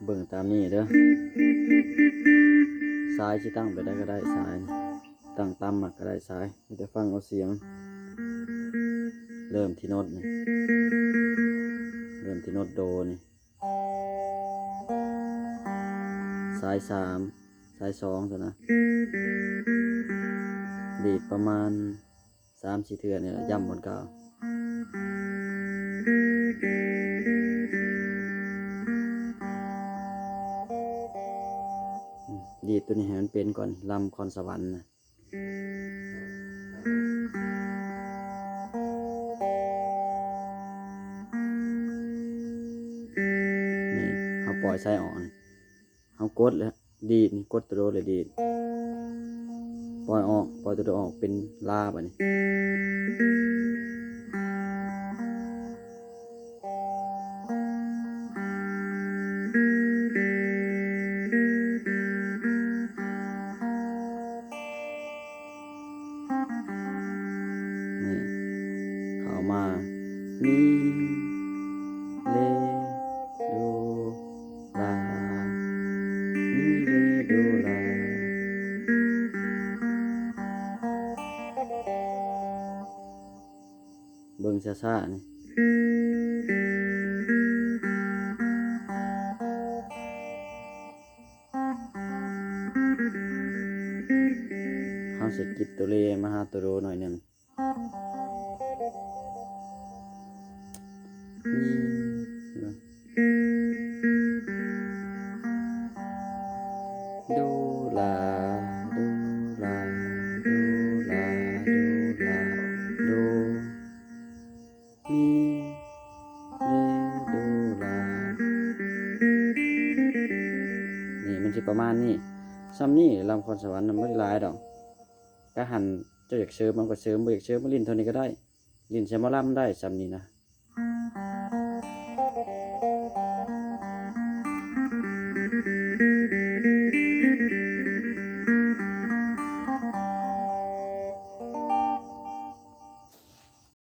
เบิ่งตามนี้เด้อซ้ายที่ตั้งไปได้ก็ได้ซ้ายตั้งต่ำก็ได้ซ้ายมีแต่ฟังเอาเสียงเริ่มที่โน้ตนี่เริ่มที่โน้ตโดนี่ซ้าย3ซ้าย2ซะนะดีดประมาณ3-4 เทื่อนี่แหละย่ำบนกาวดีดตัวนี้ให้มันเป็นก่อนลำคอนสวรรค์นะนี่เขาปล่อยไส้ออกนี่เขากดแล้วดีดนี่กดตัวโดเลยดีดปล่อยตัวโดออกเป็นลาบอันนี้นี่เข้ามามีเลโดลามีเลโดลาเบิ่งช้าๆนี่เขาสิกิบตัวเลมาหาตัวโดหน่อยหนึ่งดูลาดูลาดูลาดูลาดูมีเรดูลานี่มันจะประมาณนี้ซ้ำนี่ลำคอนสวรรค์มันไม่ได้หลายดอกก็หันเจ้าอยากเชิญมันก็เชิญบ่อยากเชิญมันลิ้นเท่านี้ก็ได้ลิ้นใช้มะล่ำได้ซ้ำนี่นะ